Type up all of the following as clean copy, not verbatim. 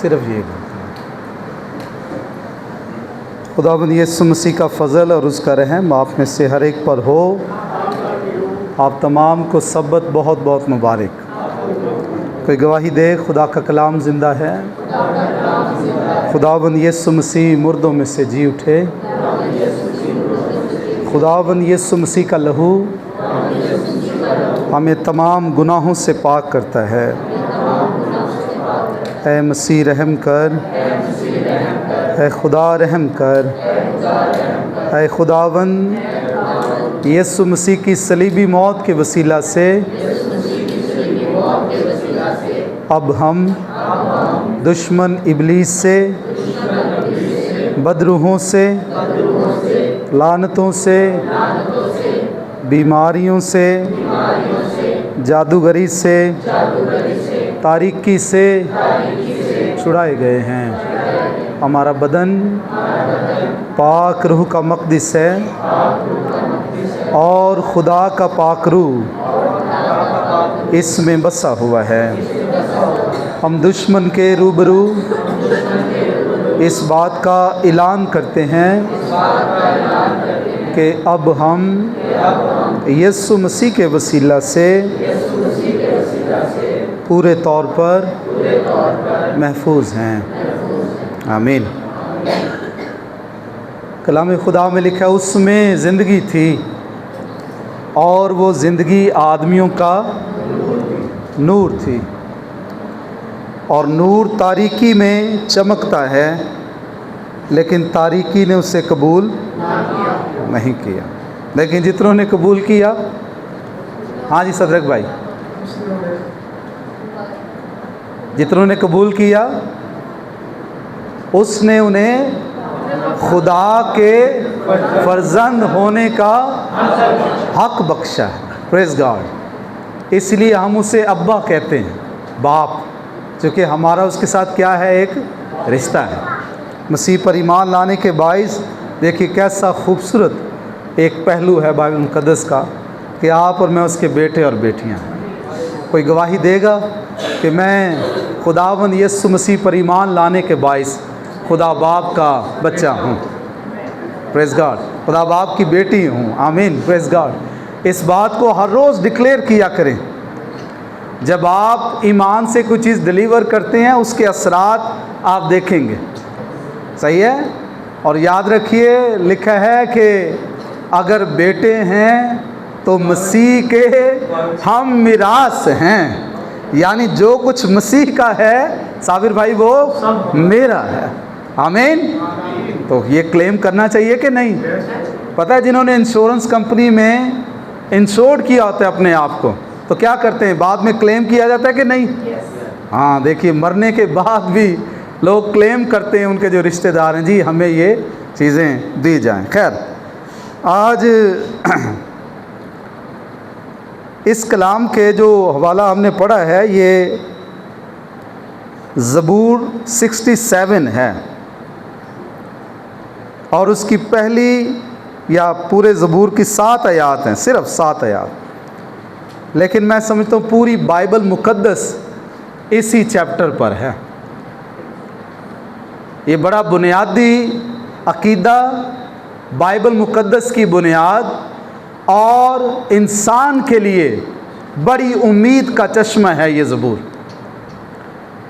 सिर्फ ये खुदावंद यीशु मसीह का फ़ज़ल और उसका रहम आप में से हर एक पर हो। आप तमाम को सब्बत बहुत बहुत मुबारक। कोई गवाही दे, खुदा का कलाम ज़िंदा है। खुदावंद यीशु मसीह मुर्दों में से जी उठे। खुदावंद यीशु मसीह का लहू हमें तमाम गुनाहों से पाक करता है। ऐ मसीह रहम कर, ऐ खुदा रहम कर। ऐ खुदावंद यीशु मसीह की सलीबी मौत के वसीला से अब हम दुश्मन इब्लीस से, बदरूहों से, लानतों से, बीमारियों से, जादूगरी से, तारीकी से छुड़ाए गए हैं। हमारा बदन पाक रूह का मक़दिस है और खुदा का पाक रूह इसमें बसा हुआ है। हम दुश्मन के रूबरू इस बात का ऐलान करते हैं कि अब हम यीशु मसीह के वसीला से पूरे तौर पर महफूज हैं। आमीन। कलाम खुदा में लिखा है, उसमें ज़िंदगी थी और वो ज़िंदगी आदमियों का नूर थी, और नूर तारीकी में चमकता है, लेकिन तारीकी ने उसे कबूल नहीं किया। लेकिन जितनों ने कबूल किया, हाँ जी सदरक भाई, जितनों ने कबूल किया उसने उन्हें खुदा के फर्जंद होने का हक बख्शा है। Praise God. इसलिए हम उसे अब्बा कहते हैं, बाप, क्योंकि हमारा उसके साथ क्या है, एक रिश्ता है। मसीह पर ईमान लाने के बाइस देखिए कैसा खूबसूरत एक पहलू है बाइबल मुक़द्दस का कि आप और मैं उसके बेटे और बेटियां हैं। कोई गवाही देगा कि मैं खुदावंद यीशु मसीह पर ईमान लाने के बाइस खुदा बाप का बच्चा हूँ। Praise God. खुदा बाप की बेटी हूँ। आमीन। Praise God. इस बात को हर रोज़ डिक्लेयर किया करें। जब आप ईमान से कोई चीज़ डिलीवर करते हैं, उसके असरात आप देखेंगे। सही है। और याद रखिए, लिखा है कि अगर बेटे हैं तो मसीह के हम मिरास हैं, यानी जो कुछ मसीह का है साबिर भाई वो मेरा है। आमीन। तो ये क्लेम करना चाहिए कि नहीं? पता है, जिन्होंने इंश्योरेंस कंपनी में इंश्योर्ड किया होता है अपने आप को, तो क्या करते हैं, बाद में क्लेम किया जाता है कि नहीं? हाँ, देखिए मरने के बाद भी लोग क्लेम करते हैं, उनके जो रिश्तेदार हैं, जी हमें ये चीज़ें दी जाएं। खैर, आज इस कलाम के जो हवाला हमने पढ़ा है, ये ज़बूर 67 है और उसकी पहली या पूरे ज़बूर की 7 आयात हैं, सिर्फ 7 आयात। लेकिन मैं समझता हूँ पूरी बाइबल मुक़द्दस इसी चैप्टर पर है। ये बड़ा बुनियादी अकीदा, बाइबल मुक़द्दस की बुनियाद और इंसान के लिए बड़ी उम्मीद का चश्मा है ये ज़बूर।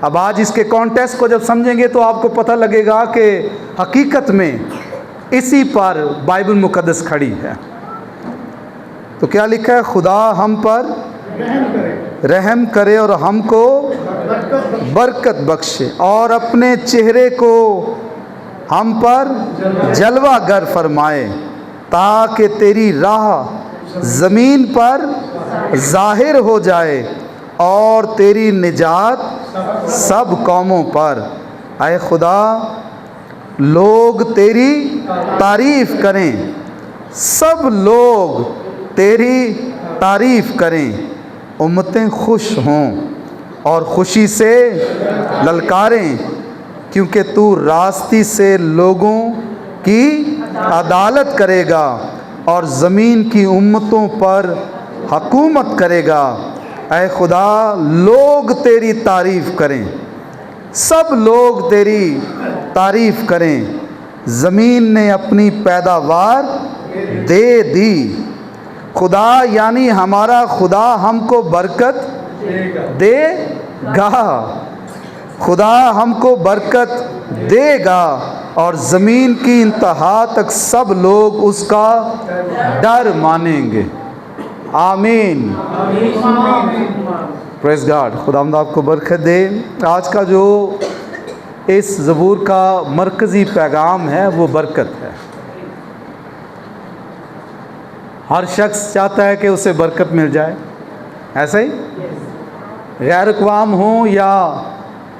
अब आज इसके कॉन्टेक्स्ट को जब समझेंगे तो आपको पता लगेगा कि हकीकत में इसी पर बाइबल मुक़द्दस खड़ी है। तो क्या लिखा है? खुदा हम पर रहम करे और हमको बरकत बख्शे और अपने चेहरे को हम पर जलवा गर फरमाए, ताकि तेरी राह ज़मीन पर ज़ाहिर हो जाए और तेरी निजात सब कौमों पर। आए खुदा, लोग तेरी तारीफ़ करें, सब लोग तेरी तारीफ़ करें, उम्मतें खुश हों और खुशी से ललकारें, क्योंकि तू रास्ती से लोगों की अदालत करेगा और ज़मीन की उम्मतों पर हुकूमत करेगा। ऐ खुदा, लोग तेरी तारीफ़ करें, सब लोग तेरी तारीफ करें, ज़मीन ने अपनी पैदावार दे दी। खुदा यानी हमारा खुदा हमको बरकत देगा, खुदा हमको बरकत देगा और ज़मीन की इंतहा तक सब लोग उसका डर मानेंगे। आमीन। Praise God. खुदावंद आपको बरकत दे। आज का जो इस ज़बूर का मरकज़ी पैगाम है वो बरकत है। हर शख्स चाहता है कि उसे बरकत मिल जाए, ऐसे ही गैर अक़वाम हों या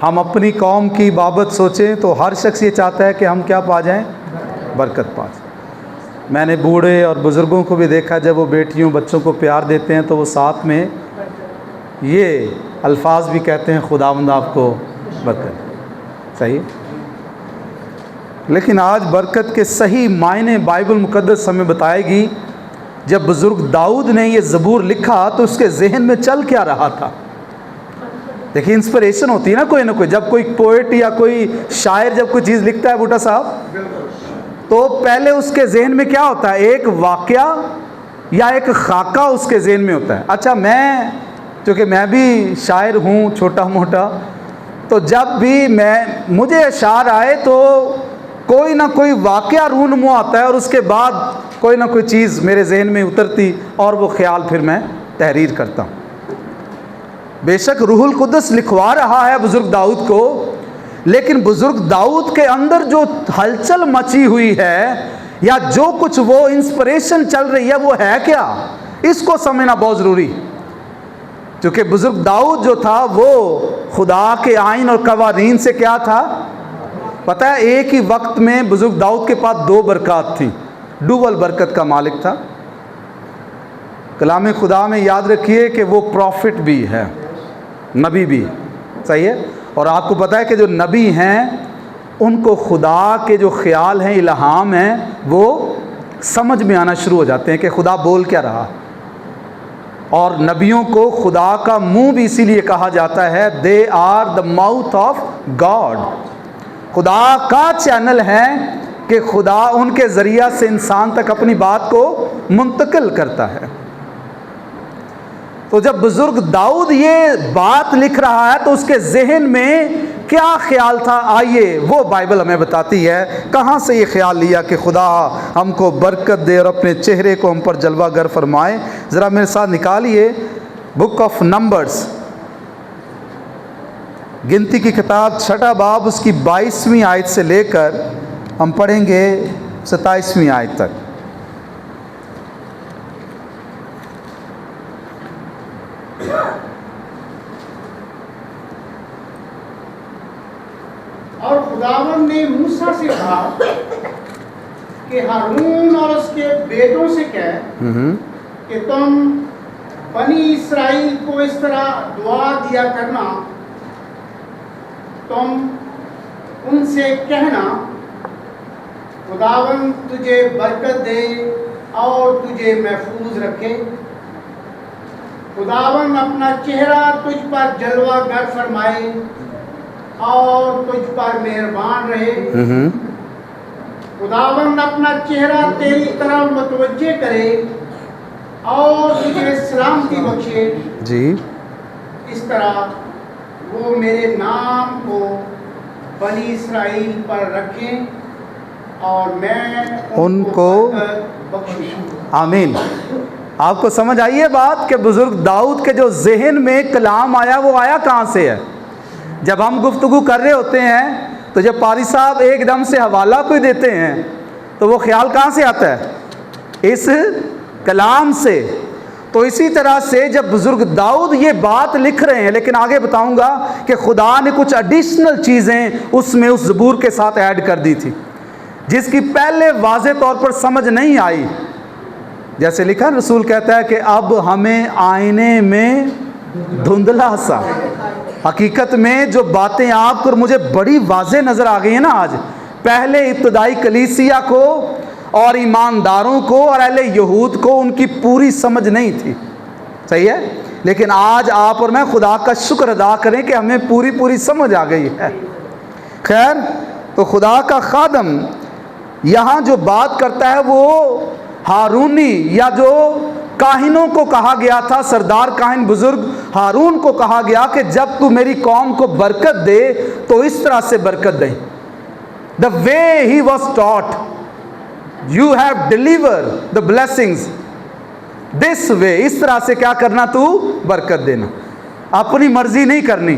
हम अपनी कौम की बाबत सोचें तो हर शख्स ये चाहता है कि हम क्या पा जाएं, बरकत पा जाएं। मैंने बूढ़े और बुज़ुर्गों को भी देखा, जब वो बेटियों बच्चों को प्यार देते हैं तो वो साथ में ये अल्फाज भी कहते हैं, खुदावंद आपको बरकत। सही। लेकिन आज बरकत के सही मायने बाइबल मुक़द्दस हमें बताएगी। जब बुज़ुर्ग दाऊद ने ये ज़बूर लिखा तो उसके जहन में चल क्या रहा था। देखिए, इंस्पिरेशन होती है ना कोई, जब कोई पोइट या कोई शायर जब कोई चीज़ लिखता है बूटा साहब, तो पहले उसके जहन में क्या होता है, एक वाक़या या एक खाका उसके जहन में होता है। अच्छा, चूँकि मैं भी शायर हूँ छोटा मोटा, तो जब भी मुझे अशार आए तो कोई ना कोई वाक़या रूनुमा आता है और उसके बाद कोई ना कोई चीज़ मेरे जहन में उतरती और वो ख्याल फिर मैं तहरीर करता हूँ। बेशक रूहुल कुद्दस लिखवा रहा है बुज़ुर्ग दाऊद को, लेकिन बुज़ुर्ग दाऊद के अंदर जो हलचल मची हुई है या जो कुछ वो इंस्पिरेशन चल रही है वो है क्या, इसको समझना बहुत ज़रूरी। क्योंकि बुज़ुर्ग दाऊद जो था वो खुदा के आइन और कवानीन से क्या था पता है। एक ही वक्त में बुज़ुर्ग दाऊद के पास दो बरकत थी, डुबल बरकत का मालिक था। कलाम खुदा में याद रखिए कि वो प्रॉफिट भी है, नबी भी, सही है। और आपको पता है कि जो नबी हैं उनको खुदा के जो ख्याल हैं, इल्हाम हैं, वो समझ में आना शुरू हो जाते हैं कि खुदा बोल क्या रहा। और नबियों को खुदा का मुंह भी इसीलिए कहा जाता है, they are the mouth of God. खुदा का चैनल है कि खुदा उनके ज़रिया से इंसान तक अपनी बात को मुंतकिल करता है। तो जब बुज़ुर्ग दाऊद ये बात लिख रहा है तो उसके जहन में क्या ख्याल था, आइए वो बाइबल हमें बताती है कहाँ से ये ख्याल लिया कि खुदा हमको बरकत दे और अपने चेहरे को हम पर जलवागर फरमाए। ज़रा मेरे साथ निकालिए बुक ऑफ नंबर्स, गिनती की किताब, 6वां बाब, उसकी 22वीं आयत से लेकर हम पढ़ेंगे 27वीं आयत तक। और खुदावन ने मूसा से कहा कि हारून और उसके बेटों से कह कि तुम बनी इस्राएल को इस तरह दुआ दिया करना, तुम उनसे कहना, खुदावन तुझे बरकत दे और तुझे महफूज रखे। खुदावन अपना चेहरा तुझ पर जलवागर फरमाए और तुझ पर मेहरबान रहे। खुदावन अपना चेहरा तेरी तरफ मुतवज्जे करे और तुझे सलामती बख्शे जी। इस तरह वो मेरे नाम को बनी इस्राएल पर रखें और मैं उनको बख्शूं। आमीन। आपको समझ आई है बात कि बुज़ुर्ग दाऊद के जो जहन में कलाम आया वो आया कहाँ से है। जब हम गुफ्तगू कर रहे होते हैं तो जब पारी साहब एकदम से हवाला कोई देते हैं तो वो ख्याल कहाँ से आता है, इस कलाम से। तो इसी तरह से जब बुज़ुर्ग दाऊद ये बात लिख रहे हैं, लेकिन आगे बताऊंगा कि खुदा ने कुछ एडिशनल चीज़ें उसमें उस ज़बूर के साथ ऐड कर दी थी जिसकी पहले वाज़े तौर पर समझ नहीं आई। जैसे लिखा, रसूल कहता है कि अब हमें आईने में धुंधला सा, हकीकत में जो बातें आपको और मुझे बड़ी वाज़े नज़र आ गई है ना आज, पहले इब्तदाई कलीसिया को और ईमानदारों को और अहले यहूद को उनकी पूरी समझ नहीं थी, सही है। लेकिन आज आप और मैं खुदा का शुक्र अदा करें कि हमें पूरी समझ आ गई है। खैर, तो खुदा का खादम यहाँ जो बात करता है वो हारूनी, या जो काहिनों को कहा गया था, सरदार काहिन बुजुर्ग हारून को कहा गया कि जब तू मेरी कौम को बरकत दे तो इस तरह से बरकत दे। The way he was taught, you have deliver the blessings this way, इस तरह से क्या करना, तू बरकत देना, अपनी मर्जी नहीं करनी।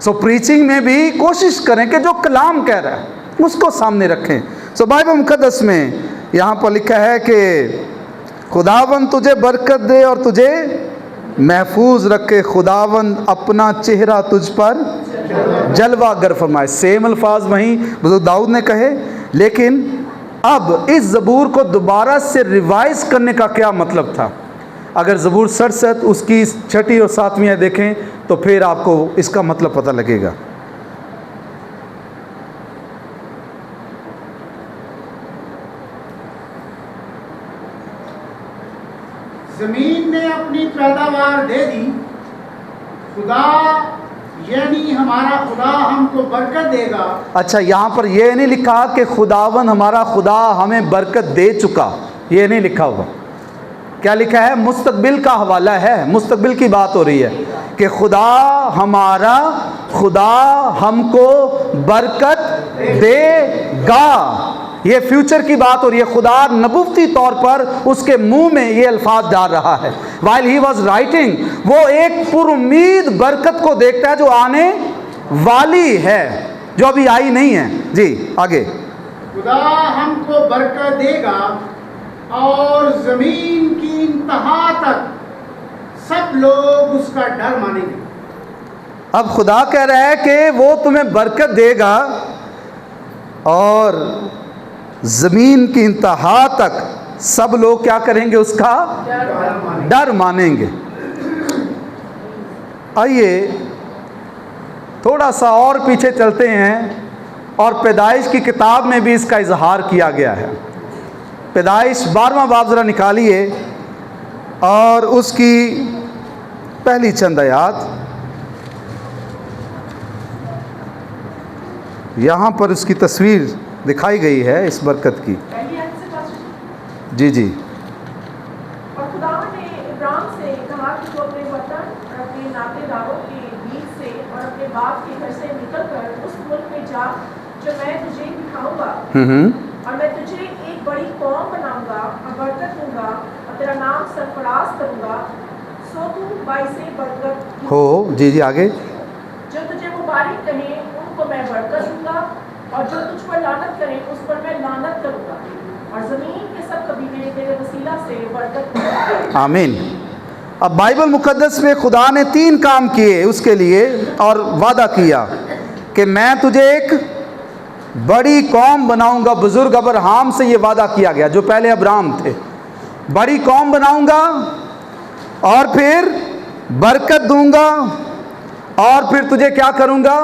सो प्रीचिंग में भी कोशिश करें कि जो कलाम कह रहा है उसको सामने रखें। सो बाइबल मुकद्दस में यहाँ पर लिखा है कि खुदावंद तुझे बरकत दे और तुझे महफूज रखे, खुदावंद अपना चेहरा तुझ पर जलवा गर फरमाए। सेम अल्फाज वहीं बुजुर्ग दाऊद ने कहे, लेकिन अब इस ज़बूर को दोबारा से रिवाइज करने का क्या मतलब था? अगर ज़बूर 67 उसकी 6ठी और 7वीं देखें तो फिर आपको इसका मतलब पता लगेगा। जमीन ने अपनी पैदावार दे दी, खुदा यानी हमारा खुदा हमको बरकत देगा। अच्छा, यहाँ पर यह नहीं लिखा कि खुदावन हमारा खुदा हमें बरकत दे चुका, ये नहीं लिखा हुआ। क्या लिखा है? मुस्तकबिल का हवाला है, मुस्तकबिल की बात हो रही है कि खुदा हमारा खुदा हमको बरकत देगा। ये फ्यूचर की बात हो रही है। खुदा नबुवती तौर पर उसके मुंह में ये अल्फाज डाल रहा है। वाइल ही वॉज राइटिंग, वो एक पुरुम्मीद बरकत को देखता है जो आने वाली है, जो अभी आई नहीं है। जी आगे। खुदा हमको बरकत देगा और जमीन की इंतहा तक सब लोग उसका डर मानेंगे। अब खुदा कह रहा है कि वो तुम्हें बरकत देगा और ज़मीन की इंतहा तक सब लोग क्या करेंगे? उसका डर मानेंगे। आइए थोड़ा सा और पीछे चलते हैं, और पैदाइश की किताब में भी इसका इजहार किया गया है। पैदाइश 12वां बाब ज़रा निकालिए और उसकी पहली चंद आयात, यहाँ पर उसकी तस्वीर दिखाई गई है इस बरकत की। जी जी। और खुदा ने इब्राहिम से कहा कि तू अपने वतन और अपने नातेदारों के बीच से और अपने बाप के घर से निकलकर उस मुल्क में जा जो मैं तुझे दिखाऊंगा, और मैं तुझे एक बड़ी कौम बनाऊंगा और बरकत दूंगा और तेरा नाम सरफराज करूंगा, सो तू बाइसे बरकत हो। जी जी आगे। जो तुझे मुबारक कहें उनको मैं बरकत दूंगा, और जो तुझ पर लानत करें उस पर मैं लानत करूंगा, और जमीन के सब कबीले तेरे वसीला से बरकत करूंगा। आमीन। अब बाइबल मुकद्दस में खुदा ने 3 काम किए उसके लिए और वादा किया कि मैं तुझे एक बड़ी कौम बनाऊंगा। बुजुर्ग अब्राहम से ये वादा किया गया, जो पहले अब्राहम थे। बड़ी कौम बनाऊंगा और फिर बरकत दूंगा और फिर तुझे क्या करूंगा?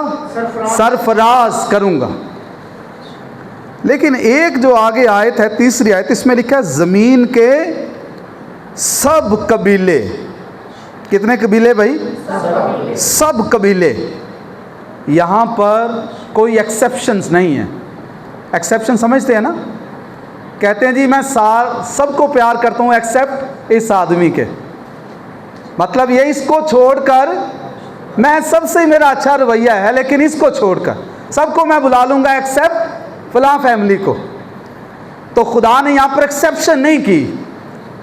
सरफराज करूंगा। लेकिन एक जो आगे आयत है, तीसरी आयत, इसमें लिखा है ज़मीन के सब कबीले। कितने कबीले भाई? सब कबीले। यहाँ पर कोई एक्सेप्शंस नहीं है। एक्सेप्शन समझते हैं ना? कहते हैं जी मैं सबको प्यार करता हूँ एक्सेप्ट इस आदमी के। मतलब ये इसको छोड़कर मैं सबसे मेरा अच्छा रवैया है, लेकिन इसको छोड़कर सबको मैं बुला लूँगा एक्सेप्ट फलां फैमिली को। तो खुदा ने यहाँ पर एक्सेप्शन नहीं की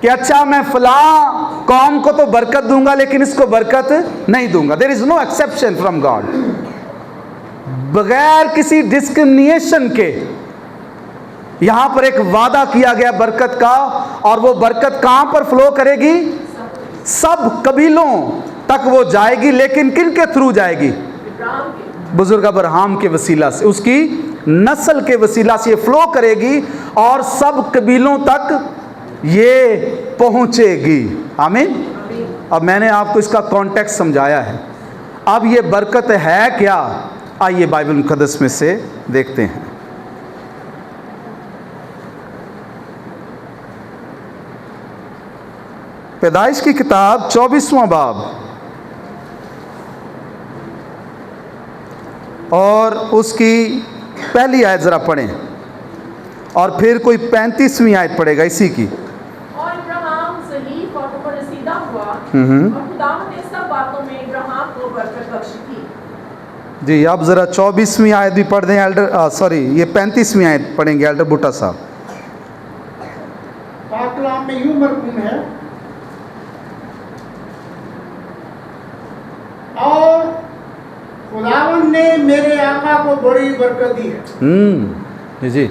कि अच्छा मैं फलां कौम को तो बरकत दूंगा लेकिन इसको बरकत नहीं दूंगा। There is no exception from God. बगैर किसी डिस्क्रिमिनेशन के यहाँ पर एक वादा किया गया बरकत का, और वो बरकत कहाँ पर फ्लो करेगी? सब कबीलों तक वो जाएगी। लेकिन किन के थ्रू जाएगी? बुजुर्ग अब्राहम के वसीला से, उसकी नस्ल के वसीला से ये फ्लो करेगी और सब कबीलों तक ये पहुंचेगी। आमीन। अब मैंने आपको इसका कॉन्टेक्स्ट समझाया है। अब ये बरकत है क्या? आइए बाइबल मुकद्दस में से देखते हैं। पैदाइश की किताब 24वां बाब और उसकी पहली आयत ज़रा पढ़ें, और फिर कोई 35वीं आयत पढ़ेगा इसी की। और इब्राहिम ज़लीफ और मुफरसीदा हुआ और खुदावंद ने सब बातों में इब्राहिम को बरकत बख्शी थी। जी, आप ज़रा 24वीं आयत भी पढ़ दें एल्डर, सॉरी ये 35वीं आयत पढ़ेंगे एल्डर बूटा साहब। पाक कलाम में यूं मरकूम है, और खुदावंद ने मेरे आका को बड़ी बरकत दी है जी,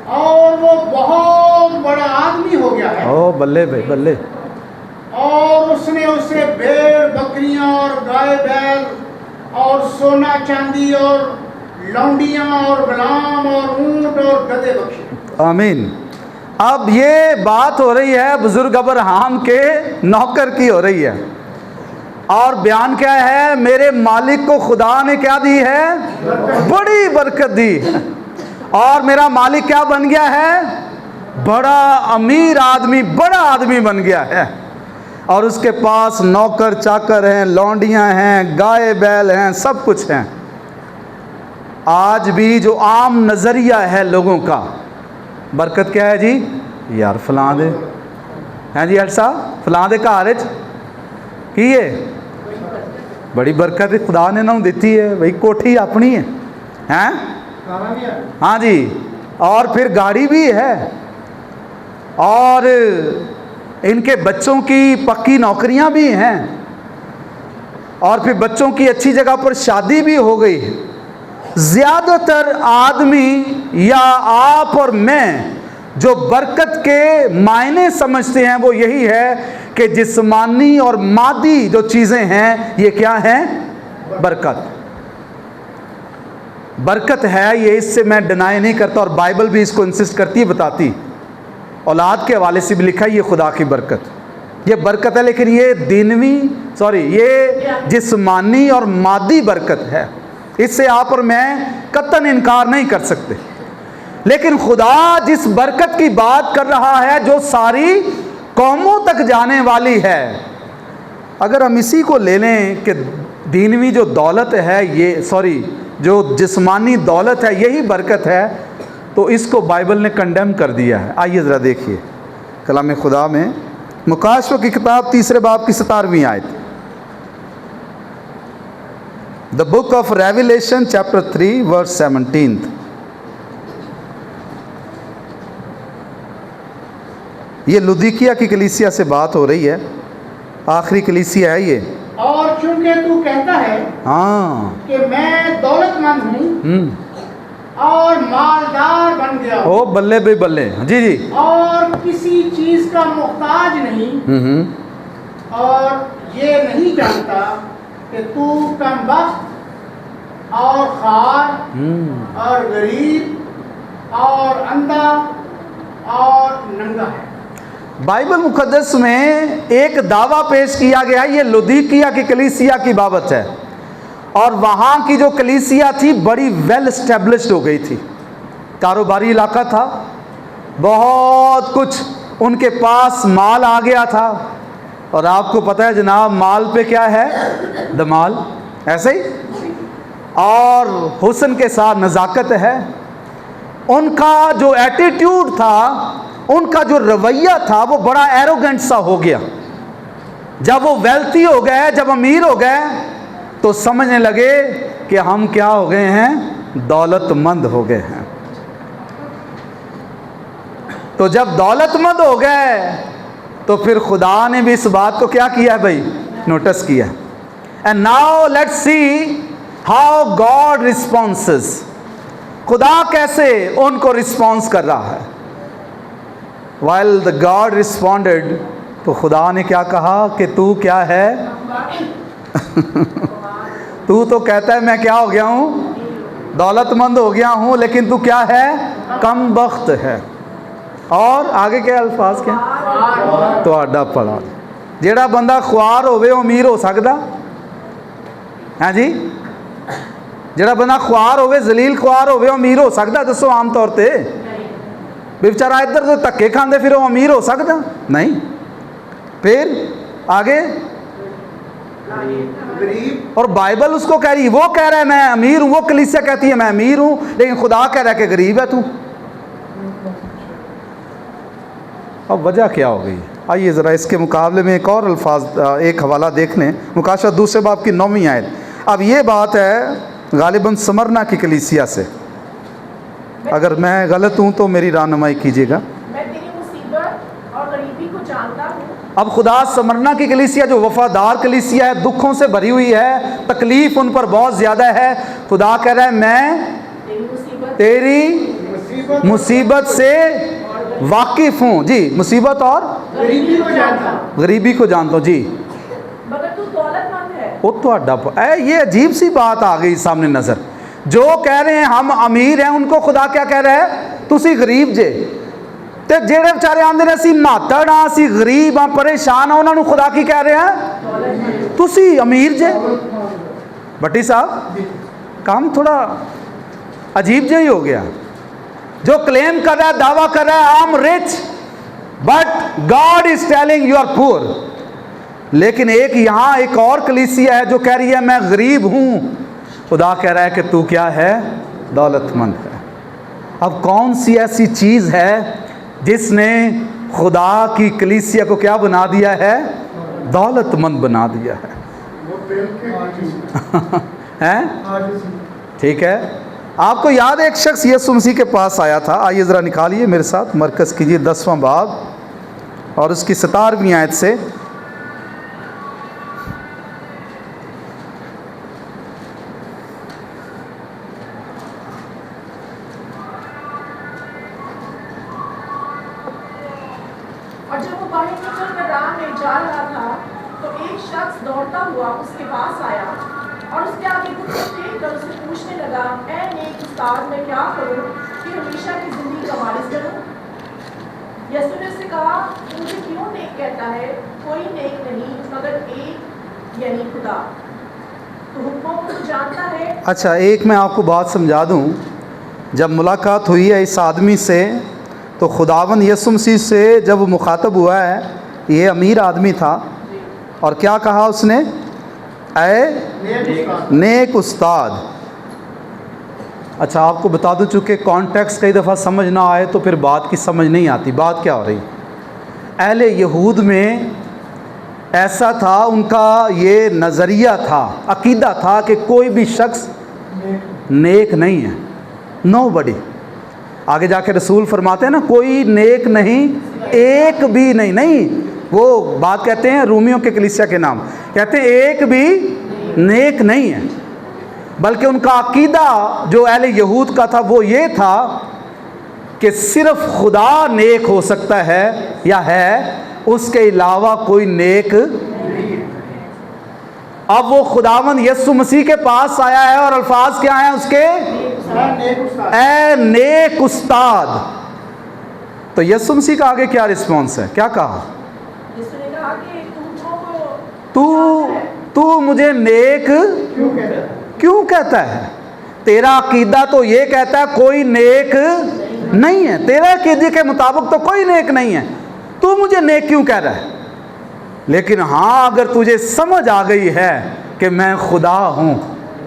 और वो बहुत बड़ा आदमी हो गया है, ओ बल्ले भाई बल्ले। और उसने उसे भेड़ बकरियां और गाय बैल और सोना चांदी और लौंडियां और गुलाम और ऊंट और गधे बख्शे। आमीन। अब ये बात हो रही है बुजुर्ग अब्राहम के नौकर की हो रही है, और बयान क्या है, मेरे मालिक को खुदा ने क्या दी है, बड़ी बरकत दी, और मेरा मालिक क्या बन गया है, बड़ा अमीर आदमी, बड़ा आदमी बन गया है, और उसके पास नौकर चाकर हैं, लौंडियां हैं, गाय बैल हैं, सब कुछ हैं। आज भी जो आम नज़रिया है लोगों का, बरकत क्या है जी, यार फलां दे हैं जी, हर साहब फलां दे घर की है बड़ी बरकत खुदा ने ना दी है, भाई कोठी अपनी है, हैं हाँ जी, और फिर गाड़ी भी है, और इनके बच्चों की पक्की नौकरियां भी हैं, और फिर बच्चों की अच्छी जगह पर शादी भी हो गई है। ज़्यादातर आदमी या आप और मैं जो बरकत के मायने समझते हैं वो यही है कि जिस्मानी और मादी जो चीज़ें हैं ये क्या हैं, बरकत। बरकत है ये, इससे मैं डिनाई नहीं करता, और बाइबल भी इसको इंसिस्ट करती है, बताती, औलाद के हवाले से भी लिखा है ये खुदा की बरकत, ये बरकत है, लेकिन ये ये जिस्मानी और मादी बरकत है, इससे आप और मैं कतई इनकार नहीं कर सकते। लेकिन खुदा जिस बरकत की बात कर रहा है जो सारी कौमों तक जाने वाली है, अगर हम इसी को ले लें कि दीनवी जो दौलत है ये जो जिस्मानी दौलत है यही बरकत है, तो इसको बाइबल ने कंडेम कर दिया है। आइए ज़रा देखिए कलाम खुदा में मुकाशवा की किताब 3 बाब की 17वीं आयत, the book of Revelation chapter 3 verse 17। ये लुदीकिया की कलीसिया से बात हो रही है, आखिरी कलीसिया है ये। और चूंकि तू कहता है हाँ कि मैं दौलतमंद हूँ और मालदार बन गया हूँ, ओ बल्ले भाई बल्ले, जी जी, और किसी चीज का मोहताज नहीं, और ये नहीं जानता कि तू कमबख्त और खार और गरीब और अंधा और नंगा है। बाइबल मुकद्दस में एक दावा पेश किया गया, ये लुदीकिया की कलीसिया की बाबत है, और वहाँ की जो कलीसिया थी बड़ी वेल एस्टेब्लिश्ड हो गई थी, कारोबारी इलाका था, बहुत कुछ उनके पास माल आ गया था, और आपको पता है जनाब माल पे क्या है, दमाल, ऐसे ही, और हुस्न के साथ नज़ाकत है। उनका जो एटीट्यूड था, उनका जो रवैया था वो बड़ा एरोगेंट सा हो गया। जब वो वेल्थी हो गए, जब अमीर हो गए, तो समझने लगे कि हम क्या हो गए हैं, दौलतमंद हो गए हैं। तो जब दौलतमंद हो गए तो फिर खुदा ने भी इस बात को क्या किया है भाई, नोटिस किया। And now let's see how God responses, खुदा कैसे उनको रिस्पॉन्स कर रहा है। वाइल द गॉड रिस्पॉन्डेड, तो खुदा ने क्या कहा कि तू क्या है तू तो कहता है मैं क्या हो गया हूँ, दौलतमंद हो गया हूँ, लेकिन तू क्या है, कम बख्त है। और आगे के अल्फाज क्या, तो आडा पड़ा। जेड़ा बंदा ख्वार होवे अमीर हो सकता है जी, जेड़ा बंदा ख्वार होवे, जलील ख्वार होवे अमीर हो सकता, दसो आम तौर पे बेचारा इधर तो धक्के खाते फिर वो अमीर हो सकता नहीं। फिर आगे गरीब, और बाइबल उसको कह रही है, वो कह रहा है मैं अमीर हूँ, वो कलीसिया कहती है मैं अमीर हूँ, लेकिन खुदा कह रहा है कि गरीब है तू। अब वजह क्या हो गई? आइए ज़रा इसके मुकाबले में एक और अल्फाज, एक हवाला देख लें। मुकाशफत दूसरे बाब की 9वीं आयत। अब ये बात है गालिबन स्मरना की कलीसिया से, अगर मैं गलत हूँ तो मेरी रहनुमाई कीजिएगा। मैं तेरी मुसीबत और गरीबी को जानता हूँ। अब खुदा स्मरना की कलीसिया जो वफादार कलीसिया है, दुखों से भरी हुई है, तकलीफ उन पर बहुत ज़्यादा है, खुदा कह रहा है मैं तेरी मुसीबत से वाकिफ़ हूँ जी, मुसीबत और गरीबी को जानता हूँ। गरीबी को जानता हूँ जी। मगर तू दौलतमंद है। वो तो ये अजीब सी बात आ गई सामने नज़र। जो कह रहे हैं हम अमीर हैं, उनको खुदा क्या कह रहा है? तुसी गरीब जे। ते जेड़े बेचारे आंदे ने असी मातड़ हाँ, असी गरीब हाँ, परेशान हाँ, उन्होंने खुदा की कह रहे हैं तुसी अमीर जे। भट्टी साहब, काम थोड़ा अजीब जे ही हो गया। जो क्लेम कर रहा है, दावा कर रहा है I am rich, but God is telling you are poor. लेकिन एक यहाँ एक और कलीसिया है जो कह रही है मैं गरीब हूँ, खुदा कह रहा है कि तू क्या है? दौलतमंद है। अब कौन सी ऐसी चीज़ है जिसने खुदा की कलीसिया को क्या बना दिया है? दौलतमंद बना दिया है। हैं? ठीक है। आपको याद है एक शख्स यीशु मसीह के पास आया था। आइए ज़रा निकालिए मेरे साथ, मरकज़ कीजिए 10वां बाब और उसकी 17वीं आयत से। और जब वो बाहर निकलकर राह में जा रहा था तो एक शख्स दौड़ता हुआ उसके पास आया और उसके आगे घुटने टेक कर उससे पूछने लगा, ऐ नेक उस्ताद, मैं क्या करूं कि हमेशा की जिंदगी का वारिस बनूं? यीशु ने उससे कहा, मुझे क्यों नेक कहता है? कोई नेक नहीं मगर एक, यानी खुदा। तो हुक्मों को तो जानता है। अच्छा, एक मैं आपको बात समझा दूं। जब मुलाकात हुई है इस आदमी से, तो खुदावन यीशु मसीह से जब मुखातब हुआ है, ये अमीर आदमी था, और क्या कहा उसने? ऐ नेक उस्ताद। अच्छा, आपको बता दूं, चूँकि कॉन्टेक्स्ट कई दफ़ा समझ ना आए तो फिर बात की समझ नहीं आती। बात क्या हो रही? अहले यहूद में ऐसा था, उनका ये नज़रिया था, अकीदा था कि कोई भी शख्स नेक नहीं है। नोबडी। आगे जाके रसूल फरमाते हैं ना, कोई नेक नहीं, एक भी नहीं। नहीं, वो बात कहते हैं रूमियों के कलीसिया के नाम, कहते हैं एक भी नेक नहीं है। बल्कि उनका अकीदा जो अहले यहूद का था वो ये था कि सिर्फ खुदा नेक हो सकता है या है, उसके अलावा कोई नेक। अब वो खुदावंद यीशु मसीह के पास आया है और अल्फाज क्या हैं उसके? ऐ नेक उस्ताद। तो यीशु मसीह का आगे क्या रिस्पॉन्स है? क्या कहा? यीशु ने कहा कि तू मुझे नेक क्यों कहता है? तेरा अकीदा तो ये कहता है कोई नेक नहीं है, तेरा अकीदे के मुताबिक तो कोई नेक नहीं है, तू मुझे नेक क्यों कह रहा है? लेकिन हाँ, अगर तुझे समझ आ गई है कि मैं खुदा हूँ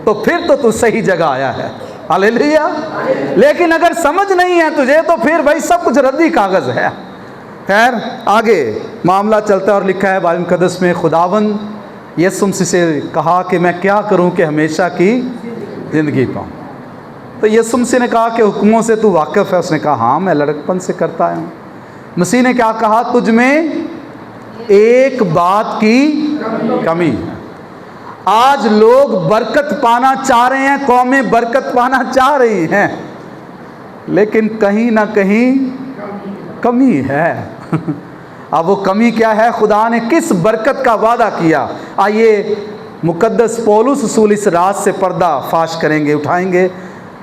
तो फिर तो तू सही जगह आया है। हालेलुया। लेकिन अगर समझ नहीं है तुझे तो फिर भाई सब कुछ रद्दी कागज़ है। खैर, आगे मामला चलता है और लिखा है बाइबल मुक़द्दस में, खुदावंद यीशु मसीह से कहा कि मैं क्या करूं कि हमेशा की ज़िंदगी पाऊं। तो यीशु मसीह ने कहा कि हुक्मों से तू वाकिफ़ है? उसने कहा हाँ, मैं लड़कपन से करता आया हूँ। मसीह ने क्या कहा? तुझ में एक बात की कमी है। आज लोग बरकत पाना चाह रहे हैं, कौमें बरकत पाना चाह रही हैं, लेकिन कहीं ना कहीं कमी है। अब वो कमी क्या है? खुदा ने किस बरकत का वादा किया? आइए मुकद्दस पौलुस रसूल इस रात से पर्दा फाश करेंगे, उठाएंगे,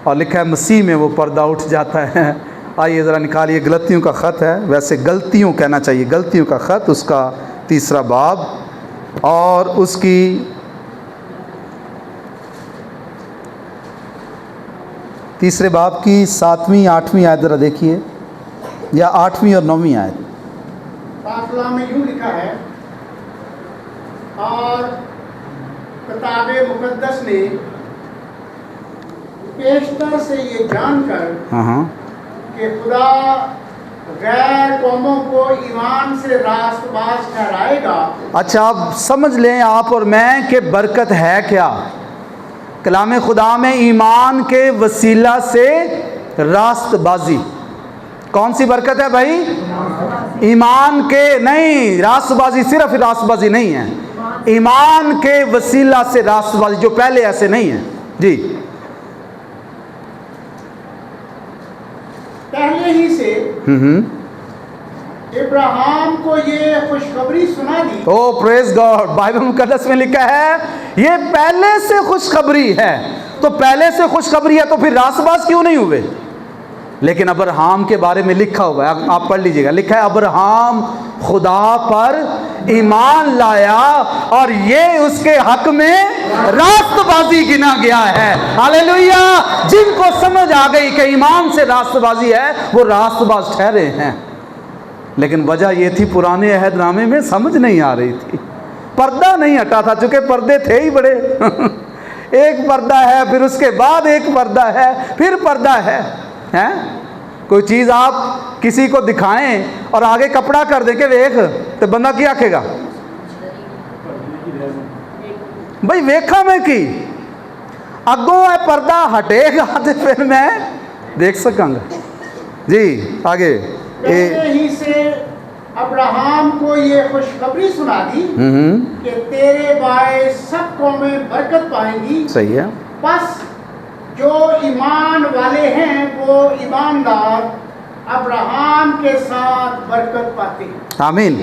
और लिखा है मसीह में वो पर्दा उठ जाता है। आइए ज़रा निकालिए, गलतियों का ख़त है, वैसे गलतियों कहना चाहिए, गलतियों का ख़त, उसका 3रा बाब और उसकी 3रे बाब की 7वीं 8वीं आयत ज़रा देखिए, या 8वीं और 9वीं आयत। पाकला में यूं लिखा है, और किताब मुकद्दस ने पेशतर से ये जानकर हाँ कि खुदा गैर कौमों को ईमान से रास्तबाज ठहराएगा। अच्छा, अब समझ लें आप और मैं कि बरकत है क्या। कलाम खुदा में ईमान के वसीला से रास्तबाजी, कौन सी बरकत है भाई? ईमान के नहीं, रास्तबाजी सिर्फ रास्तबाजी नहीं है, ईमान के वसीला से रास्तबाजी, जो पहले ऐसे नहीं है जी। पहले ही से इब्राहिम को ये खुशखबरी सुना दी। ओ प्रेज गॉड, बाइबल मुकद्दस में लिखा है ये पहले से खुशखबरी है। तो पहले से खुशखबरी है तो फिर रास्तबाज क्यों नहीं हुए? लेकिन अब्राहम के बारे में लिखा हुआ है, आप पढ़ लीजिएगा, लिखा है अब्राहम खुदा पर ईमान लाया और ये उसके हक में रास्तबाजी गिना गया है। हालेलुया। जिनको समझ आ गई कि ईमान से रास्तबाजी है वो रास्तबाज ठहरे हैं। लेकिन वजह ये थी पुराने अहदनामे में समझ नहीं आ रही थी, पर्दा नहीं हटा था, चूंकि पर्दे थे ही बड़े एक पर्दा है, फिर उसके बाद एक पर्दा है, फिर पर्दा है। कोई चीज़ आप किसी को दिखाएं और आगे कपड़ा कर दे के देख, तो बंदा क्या आखेगा? भाई वेखा मैं की अगों है पर्दा हटेगा तो फिर मैं देख सकांगा जी। आगे पहले ही से अब्राहम को ये खुशखबरी सुना दी कि तेरे बाय सब कौमें बरकत पाएंगी। सही है। बस जो ईमान वाले हैं वो ईमानदार अब्राहम के साथ बरकत पाते हैं। आमीन।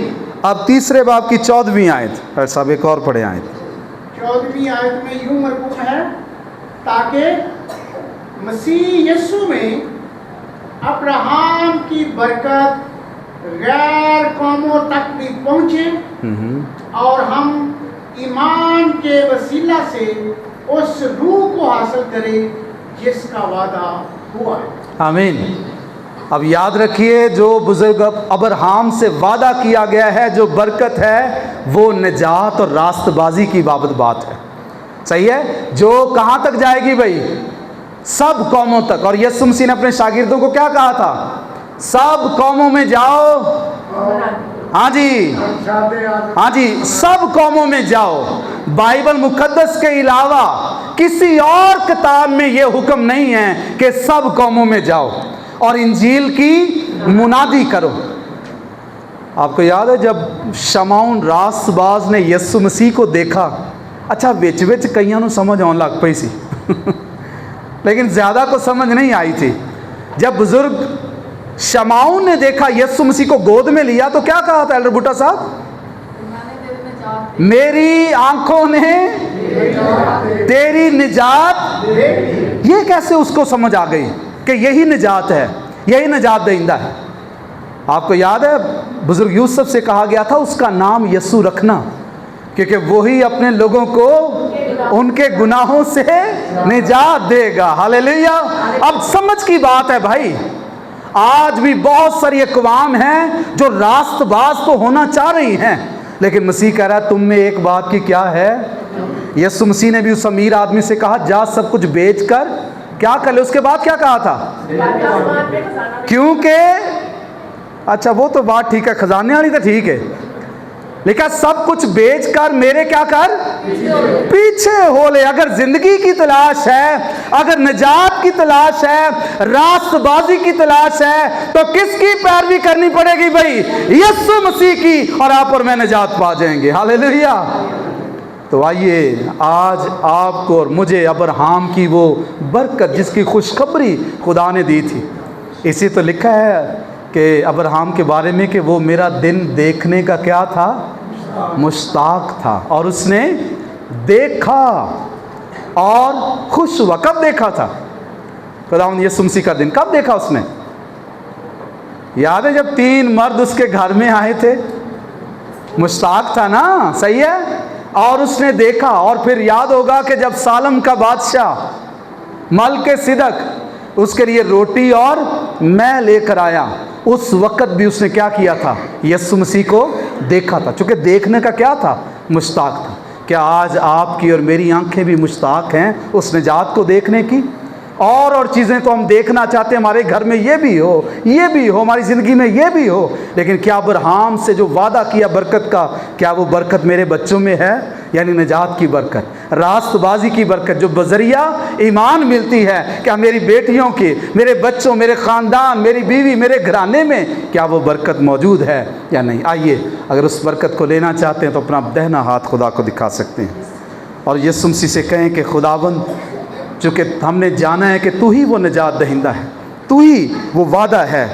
अब तीसरे बाब की 14वीं आयत, साहब एक और पढ़े आयत। 14वीं आयत में यूं मरकूम है, ताकि मसीह यीशु में अब्राहम की बरकत गैर कौमों तक भी पहुंचे और हम ईमान के वसीला से उस रूह को हासिल करें जिसका वादा हुआ है। आमीन। अब याद रखिए, जो बुजुर्ग अब्राहम से वादा किया गया है, जो बरकत है, वो निजात और रास्तबाजी की बाबत बात है। सही है। जो कहाँ तक जाएगी भाई? सब कौमों तक। और यीशु मसीह ने अपने शागिर्दों को क्या कहा था? सब कौमों में जाओ। हाँ जी, हाँ जी, सब कौमों में जाओ। बाइबल मुकद्दस के अलावा किसी और किताब में यह हुक्म नहीं है कि सब कौमों में जाओ और इंजील की मुनादी करो। आपको याद है जब शमौन रास्तबाज ने यीशु मसीह को देखा, अच्छा विच विच कईयां नूं समझ आउण लग पई सी लेकिन ज़्यादा को समझ नहीं आई थी। जब बुजुर्ग शमौन ने देखा यीशु मसीह को गोद में लिया तो क्या कहा था एल्डर बूटा साहब? मेरी आंखों ने तेरी निजात। ये कैसे उसको समझ आ गई कि यही निजात है, यही निजात देंदा है? आपको याद है बुजुर्ग यूसुफ से कहा गया था उसका नाम यीशु रखना, क्योंकि वही अपने लोगों को उनके गुनाहों से निजात देगा। हालेलुया। अब समझ की बात है भाई, आज भी बहुत सारी अक़वाम हैं जो रास्तबाज तो होना चाह रही हैं, लेकिन मसीह कह रहा है तुम में एक बात की क्या है? यीशु मसीह ने भी उस अमीर आदमी से कहा जा सब कुछ बेच कर क्या कर ले। उसके बाद क्या कहा था? क्योंकि अच्छा वो तो बात ठीक है, खजाने वाली तो ठीक है, लिखा सब कुछ बेच कर मेरे क्या कर? पीछे हो ले। अगर जिंदगी की तलाश है, अगर निजात की तलाश है, रास्तबाजी की तलाश है, तो किसकी पैरवी करनी पड़ेगी भाई? यीशु मसीह की, और आप और मैं निजात पा जाएंगे। हालेलुया। तो आइए आज आपको और मुझे अब्राहम की वो बरकत जिसकी खुशखबरी खुदा ने दी थी, इसी तो लिखा है कि अब्राहम के बारे में कि वो मेरा दिन देखने का क्या था? मुश्ताक था। और उसने देखा और खुश हुआ। कब देखा था? खुदावंद यीशु मसीह का दिन कब देखा उसने? याद है जब 3 मर्द उसके घर में आए थे, मुश्ताक था ना? सही है। और उसने देखा, और फिर याद होगा कि जब सालम का बादशाह मल्के सिदक उसके लिए रोटी और मैं लेकर आया, उस वक़्त भी उसने क्या किया था? यीशु मसीह को देखा था। चूँकि देखने का क्या था? मुश्ताक था। क्या आज आपकी और मेरी आंखें भी मुश्ताक हैं उस निजात को देखने की? और चीज़ें तो हम देखना चाहते हैं, हमारे घर में ये भी हो, ये भी हो, हमारी ज़िंदगी में ये भी हो, लेकिन क्या अब्राहम से जो वादा किया बरकत का, क्या वो बरकत मेरे बच्चों में है? यानी निजात की बरकत, रास्तबाजी की बरकत, जो बजरिया ईमान मिलती है, क्या मेरी बेटियों की, मेरे बच्चों, मेरे ख़ानदान, मेरी बीवी, मेरे घराने में क्या वो बरकत मौजूद है या नहीं? आइए, अगर उस बरकत को लेना चाहते हैं तो अपना दहना हाथ खुदा को दिखा सकते हैं और यीशु मसीह से कहें कि खुदावंद, चूँकि हमने जाना है कि तू ही वो निजात दहिंदा है, तू ही वो वादा है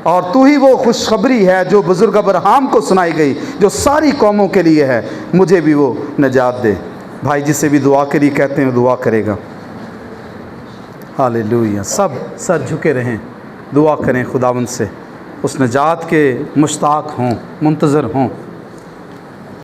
और तू ही वो खुशखबरी है जो बुज़ुर्ग अब्राहम को सुनाई गई, जो सारी कौमों के लिए है। मुझे भी वो निजात दे। भाई जिसे भी दुआ के लिए कहते हैं दुआ करेगा। हालेलुया। सब सर झुके रहें, दुआ करें खुदावंद से, उस निजात के मुश्ताक हों, मुंतज़र हों।